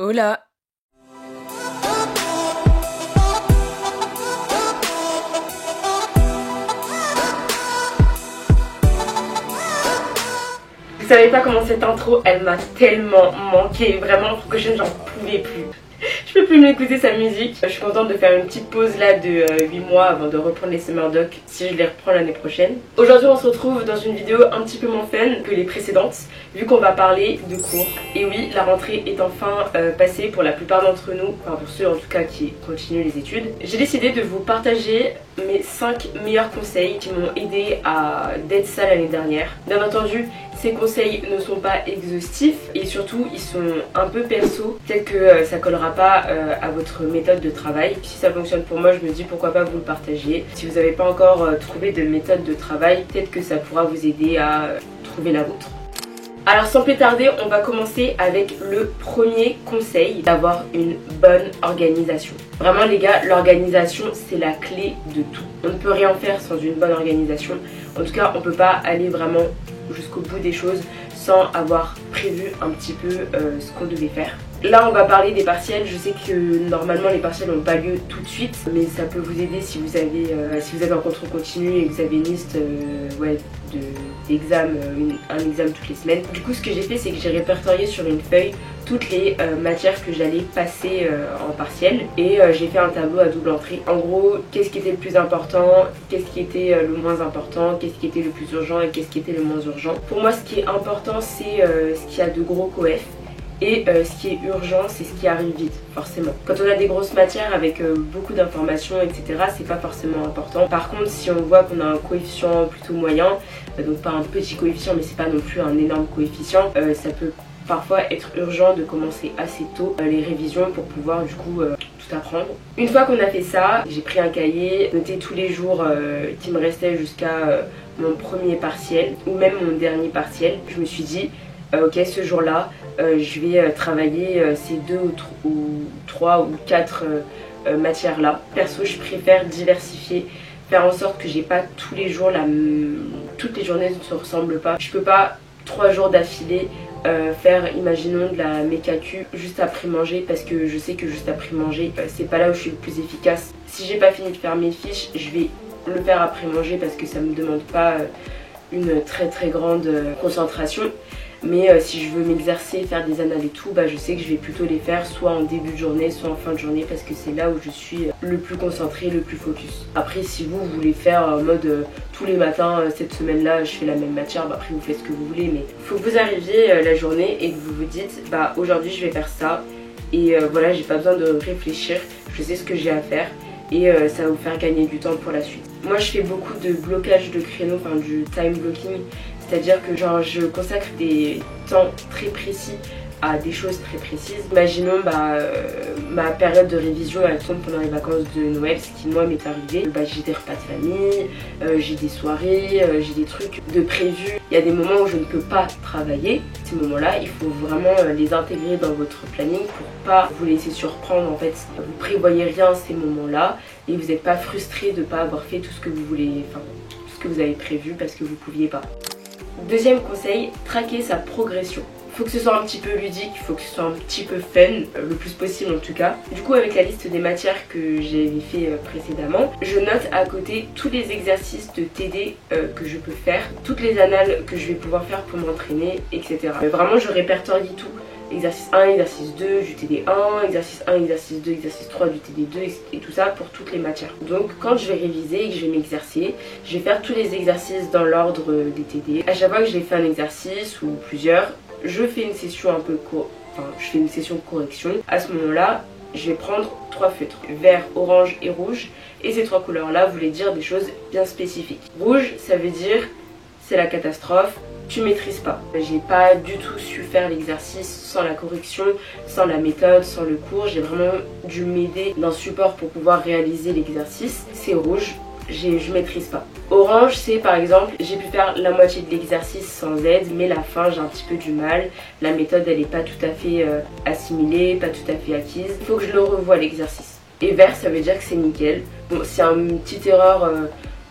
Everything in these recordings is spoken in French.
Hola! Vous savez pas comment cette intro, elle m'a tellement manqué, vraiment, la prochaine j'en pouvais plus. Je peux plus m'écouter sa musique. Je suis contente de faire une petite pause là de 8 mois avant de reprendre les Summer Docs si je les reprends l'année prochaine. Aujourd'hui on se retrouve dans une vidéo un petit peu moins fun que les précédentes vu qu'on va parler de cours. Et oui, la rentrée est enfin passée pour la plupart d'entre nous, enfin pour ceux en tout cas qui continuent les études. J'ai décidé de vous partager mes 5 meilleurs conseils qui m'ont aidé à d'être ça l'année dernière. Bien entendu, ces conseils ne sont pas exhaustifs et surtout ils sont un peu perso, peut-être que ça collera pas à votre méthode de travail. Si ça fonctionne pour moi, je me dis pourquoi pas vous le partager. Si vous n'avez pas encore trouvé de méthode de travail, peut-être que ça pourra vous aider à trouver la vôtre. Alors sans plus tarder, on va commencer avec le premier conseil, d'avoir une bonne organisation. Vraiment les gars, l'organisation c'est la clé de tout. On ne peut rien faire sans une bonne organisation. En tout cas, on ne peut pas aller vraiment jusqu'au bout des choses sans avoir prévu un petit peu ce qu'on devait faire. Là on va parler des partiels. Je sais que normalement les partiels n'ont pas lieu tout de suite, mais ça peut vous aider si vous avez un contrôle continu et que vous avez une liste d'examens, un examen toutes les semaines. Du coup ce que j'ai fait, c'est que j'ai répertorié sur une feuille toutes les matières que j'allais passer en partiel et j'ai fait un tableau à double entrée. En gros, qu'est-ce qui était le plus important, qu'est-ce qui était le moins important, qu'est-ce qui était le plus urgent et qu'est-ce qui était le moins urgent. Pour moi ce qui est important c'est ce qui a de gros coef. Et ce qui est urgent, c'est ce qui arrive vite, forcément. Quand on a des grosses matières avec beaucoup d'informations, etc., c'est pas forcément important. Par contre, si on voit qu'on a un coefficient plutôt moyen, donc pas un petit coefficient, mais c'est pas non plus un énorme coefficient, ça peut parfois être urgent de commencer assez tôt les révisions pour pouvoir du coup tout apprendre. Une fois qu'on a fait ça, j'ai pris un cahier, noté tous les jours qui me restaient jusqu'à mon premier partiel ou même mon dernier partiel. Je me suis dit, ok, ce jour-là, je vais travailler ces 2 ou 3 ou 4 matières là. Perso, je préfère diversifier, faire en sorte que j'ai pas tous les jours toutes les journées ne se ressemblent pas. Je peux pas 3 jours d'affilée faire, imaginons, de la méca-Q juste après manger, parce que je sais que juste après manger c'est pas là où je suis le plus efficace. Si j'ai pas fini de faire mes fiches, je vais le faire après manger parce que ça me demande pas une très grande concentration. Mais si je veux m'exercer, faire des annales et tout, je sais que je vais plutôt les faire soit en début de journée, soit en fin de journée, parce que c'est là où je suis le plus concentré, le plus focus. Après, si vous voulez faire en mode tous les matins, cette semaine-là, je fais la même matière, après vous faites ce que vous voulez, mais il faut que vous arriviez la journée et que vous vous dites, aujourd'hui je vais faire ça, et voilà, j'ai pas besoin de réfléchir, je sais ce que j'ai à faire. Et ça va vous faire gagner du temps pour la suite. Moi je fais beaucoup de blocage de créneaux, enfin du time blocking, c'est-à-dire que je consacre des temps très précis à des choses très précises. Imaginons ma période de révision elle tombe pendant les vacances de Noël, ce qui moi m'est arrivé. J'ai des repas de famille, j'ai des soirées, j'ai des trucs de prévus. Il y a des moments où je ne peux pas travailler. Ces moments-là, il faut vraiment les intégrer dans votre planning pour pas vous laisser surprendre en fait. Vous prévoyez rien ces moments-là et vous n'êtes pas frustré de ne pas avoir fait tout ce que vous voulez, enfin tout ce que vous avez prévu parce que vous pouviez pas. Deuxième conseil, traquer sa progression. Il faut que ce soit un petit peu ludique, il faut que ce soit un petit peu fun, le plus possible en tout cas. Du coup, avec la liste des matières que j'avais fait précédemment, je note à côté tous les exercices de TD que je peux faire, toutes les annales que je vais pouvoir faire pour m'entraîner, etc. Vraiment, je répertorie tout. Exercice 1, exercice 2 du TD1, exercice 1, exercice 2, exercice 3 du TD2 et tout ça pour toutes les matières. Donc quand je vais réviser et que je vais m'exercer, je vais faire tous les exercices dans l'ordre des TD. À chaque fois que j'ai fait un exercice ou plusieurs, je fais une session je fais une session de correction. À ce moment-là, je vais prendre 3 feutres, vert, orange et rouge. Et ces 3 couleurs-là voulaient dire des choses bien spécifiques. Rouge, ça veut dire c'est la catastrophe. Tu maîtrises pas. J'ai pas du tout su faire l'exercice sans la correction, sans la méthode, sans le cours. J'ai vraiment dû m'aider d'un support pour pouvoir réaliser l'exercice. C'est rouge, je maîtrise pas. Orange, c'est par exemple, j'ai pu faire la moitié de l'exercice sans aide, mais la fin j'ai un petit peu du mal. La méthode elle est pas tout à fait assimilée, pas tout à fait acquise. Il faut que je le revoie l'exercice. Et vert, ça veut dire que c'est nickel. Bon, c'est une petite erreur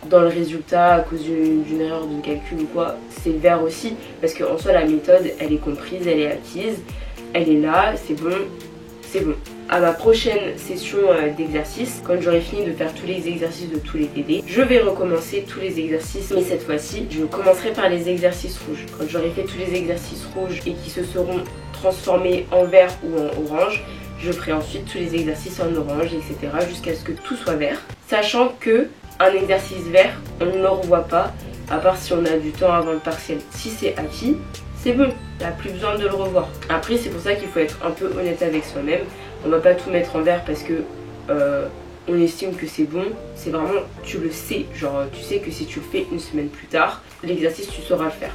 dans le résultat à cause d'une erreur de calcul ou quoi, c'est vert aussi, parce qu'en soi la méthode elle est comprise, elle est acquise, elle est là, c'est bon, c'est bon. À ma prochaine session d'exercice, quand j'aurai fini de faire tous les exercices de tous les TD, je vais recommencer tous les exercices, mais cette fois-ci, je commencerai par les exercices rouges. Quand j'aurai fait tous les exercices rouges et qui se seront transformés en vert ou en orange, je ferai ensuite tous les exercices en orange, etc. jusqu'à ce que tout soit vert. Sachant que un exercice vert, on ne le revoit pas, à part si on a du temps avant le partiel. Si c'est acquis, c'est bon, il n'y a plus besoin de le revoir. Après, c'est pour ça qu'il faut être un peu honnête avec soi-même. On va pas tout mettre en vert parce que on estime que c'est bon. C'est vraiment, tu le sais, genre tu sais que si tu le fais une semaine plus tard, l'exercice tu sauras le faire.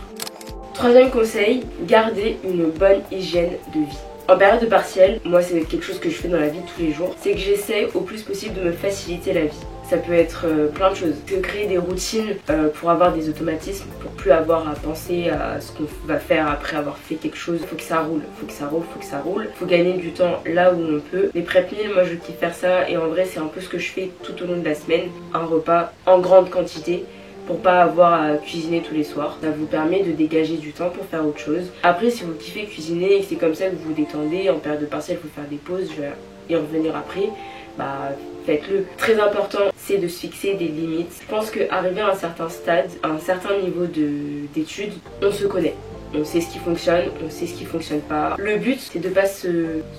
Troisième conseil, garder une bonne hygiène de vie. En période de partiel, moi c'est quelque chose que je fais dans la vie tous les jours, c'est que j'essaie au plus possible de me faciliter la vie. Ça peut être plein de choses. De créer des routines pour avoir des automatismes, pour plus avoir à penser à ce qu'on va faire après avoir fait quelque chose. Faut que ça roule, faut que ça roule, faut que ça roule. Faut gagner du temps là où on peut. Les prep meals, moi je kiffe faire ça et en vrai c'est un peu ce que je fais tout au long de la semaine. Un repas en grande quantité pour pas avoir à cuisiner tous les soirs. Ça vous permet de dégager du temps pour faire autre chose. Après si vous kiffez cuisiner et que c'est comme ça que vous vous détendez, en période de partiel il faut faire des pauses, je vais y revenir après. Bah faites-le. Très important, c'est de se fixer des limites. Je pense qu'arriver à un certain stade, à un certain niveau d'études, on se connaît. On sait ce qui fonctionne, on sait ce qui fonctionne pas. Le but, c'est de pas se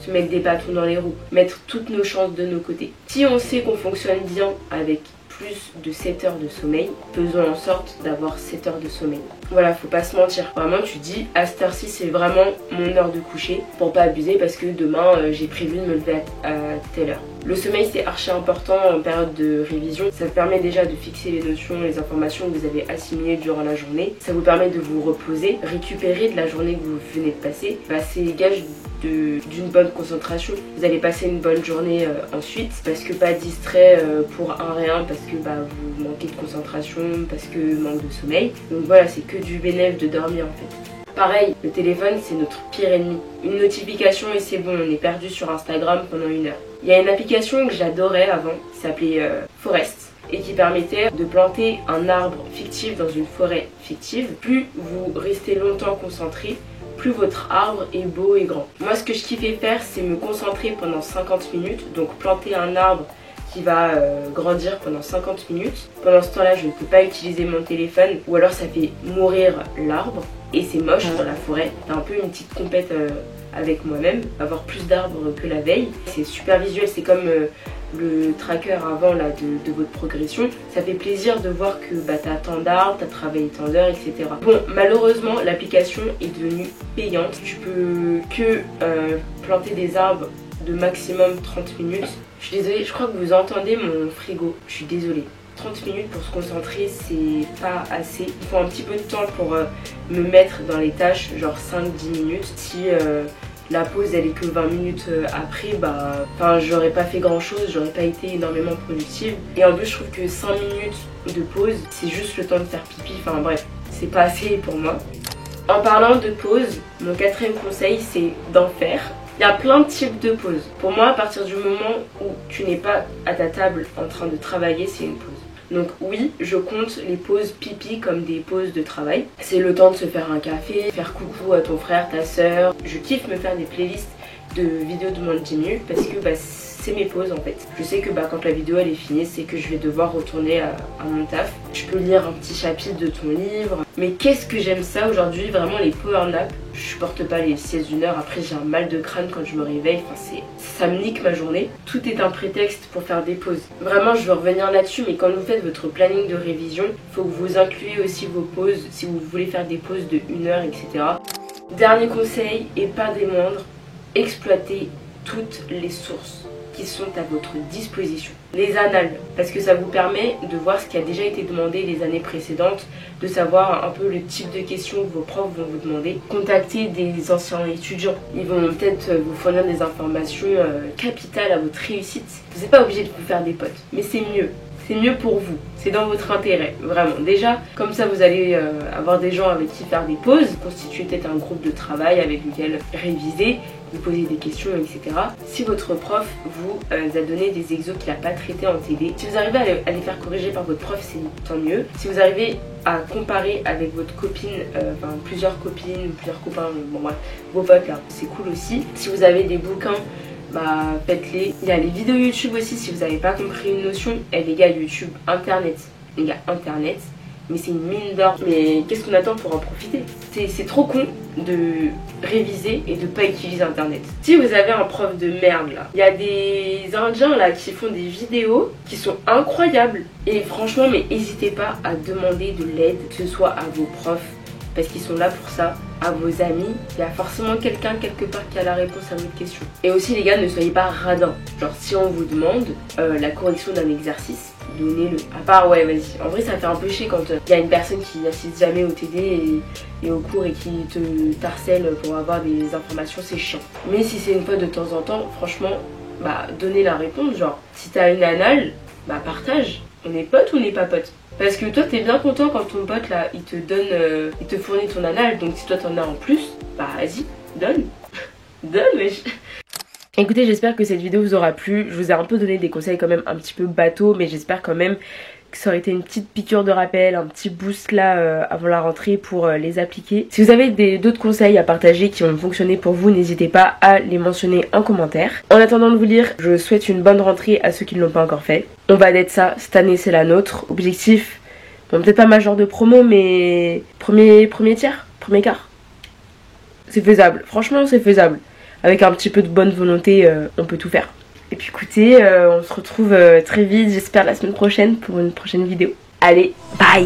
mettre des bâtons dans les roues, mettre toutes nos chances de nos côtés. Si on sait qu'on fonctionne bien avec plus de 7 heures de sommeil, faisons en sorte d'avoir 7 heures de sommeil. Voilà, faut pas se mentir. Vraiment, tu dis à cette heure-ci, c'est vraiment mon heure de coucher pour pas abuser parce que demain, j'ai prévu de me lever à telle heure. Le sommeil, c'est archi important en période de révision. Ça vous permet déjà de fixer les notions, les informations que vous avez assimilées durant la journée. Ça vous permet de vous reposer, récupérer de la journée que vous venez de passer. Bah, c'est gage d'une bonne concentration. Vous allez passer une bonne journée ensuite parce que pas distrait pour un rien, parce que vous manquez de concentration, parce que manque de sommeil. Donc voilà, c'est que du bénéfice de dormir en fait. Pareil, le téléphone c'est notre pire ennemi. Une notification et c'est bon, on est perdu sur Instagram pendant 1 heure. Il y a une application que j'adorais avant, qui s'appelait Forest, et qui permettait de planter un arbre fictif dans une forêt fictive. Plus vous restez longtemps concentré, plus votre arbre est beau et grand. Moi ce que je kiffais faire, c'est me concentrer pendant 50 minutes, donc planter un arbre qui va grandir pendant 50 minutes. Pendant ce temps-là, je ne peux pas utiliser mon téléphone ou alors ça fait mourir l'arbre et c'est moche dans la forêt. C'est un peu une petite compète avec moi-même, avoir plus d'arbres que la veille. C'est super visuel, c'est comme le tracker avant là, de votre progression. Ça fait plaisir de voir que t'as tant d'arbres, t'as travaillé tant d'heures, etc. Bon, malheureusement, l'application est devenue payante. Tu peux que planter des arbres de maximum 30 minutes. Je suis désolée, je crois que vous entendez mon frigo. Je suis désolée. 30 minutes pour se concentrer, c'est pas assez. Il faut un petit peu de temps pour me mettre dans les tâches, genre 5-10 minutes. Si la pause elle est que 20 minutes après, j'aurais pas fait grand chose, j'aurais pas été énormément productive. Et en plus, je trouve que 5 minutes de pause, c'est juste le temps de faire pipi. Enfin bref, c'est pas assez pour moi. En parlant de pause, mon 4e conseil, c'est d'en faire. Il y a plein de types de pauses. Pour moi, à partir du moment où tu n'es pas à ta table en train de travailler, c'est une pause. Donc oui, je compte les pauses pipi comme des pauses de travail. C'est le temps de se faire un café, faire coucou à ton frère, ta soeur. Je kiffe me faire des playlists de vidéos de moins de 10 minutes parce que c'est mes pauses en fait. Je sais que quand la vidéo elle est finie, c'est que je vais devoir retourner à mon taf. Je peux lire un petit chapitre de ton livre. Mais qu'est-ce que j'aime ça aujourd'hui, vraiment les power naps. Je supporte pas les siestes d'1 heure, après j'ai un mal de crâne quand je me réveille, ça me nique ma journée. Tout est un prétexte pour faire des pauses. Vraiment je veux revenir là-dessus, mais quand vous faites votre planning de révision, il faut que vous incluez aussi vos pauses, si vous voulez faire des pauses de 1 heure, etc. Dernier conseil, et pas des moindres, exploitez toutes les sources qui sont à votre disposition. Les annales, parce que ça vous permet de voir ce qui a déjà été demandé les années précédentes, de savoir un peu le type de questions que vos profs vont vous demander. Contactez des anciens étudiants, ils vont peut-être vous fournir des informations capitales à votre réussite. Vous n'êtes pas obligé de vous faire des potes, mais c'est mieux. C'est mieux pour vous, c'est dans votre intérêt, vraiment. Déjà, comme ça vous allez avoir des gens avec qui faire des pauses, constituer peut-être un groupe de travail avec lequel réviser, vous poser des questions, etc. Si votre prof vous a donné des exos qu'il n'a pas traités en TD, si vous arrivez à les faire corriger par votre prof, c'est tant mieux. Si vous arrivez à comparer avec votre copine, plusieurs copines, plusieurs copains, bon bref, vos potes là, c'est cool aussi. Si vous avez des bouquins bah faites-les. Il y a les vidéos YouTube aussi si vous n'avez pas compris une notion. Et les gars, YouTube, internet, les gars, internet, mais c'est une mine d'or. Mais qu'est-ce qu'on attend pour en profiter? C'est trop con de réviser et de pas utiliser internet. Si vous avez un prof de merde là, il y a des indiens là qui font des vidéos qui sont incroyables. Et franchement, mais n'hésitez pas à demander de l'aide, que ce soit à vos profs, parce qu'ils sont là pour ça, à vos amis. Il y a forcément quelqu'un quelque part qui a la réponse à votre question. Et aussi les gars, ne soyez pas radins. Genre si on vous demande la correction d'un exercice, donnez-le. À part, ouais, vas-y. En vrai, ça fait un peu chier quand il y a une personne qui n'assiste jamais au TD et au cours et qui te harcèle pour avoir des informations, c'est chiant. Mais si c'est une fois de temps en temps, franchement, bah donnez la réponse. Genre, si t'as une anale, bah partage. On est potes ou on n'est pas potes? Parce que toi t'es bien content quand ton pote là il te donne, il te fournit ton anal, donc si toi t'en as en plus, bah vas-y, donne. Donne wesh. Écoutez, j'espère que cette vidéo vous aura plu. Je vous ai un peu donné des conseils quand même un petit peu bateau, mais j'espère quand même que ça aurait été une petite piqûre de rappel, un petit boost là avant la rentrée pour les appliquer. Si vous avez d'autres conseils à partager qui ont fonctionné pour vous, n'hésitez pas à les mentionner en commentaire. En attendant de vous lire, je souhaite une bonne rentrée à ceux qui ne l'ont pas encore fait. On va d'être ça, cette année c'est la nôtre. Objectif, bon peut-être pas majeur de promo, mais premier tiers, premier quart. C'est faisable, franchement c'est faisable. Avec un petit peu de bonne volonté, on peut tout faire. Et puis écoutez, on se retrouve très vite, j'espère la semaine prochaine pour une prochaine vidéo. Allez, bye!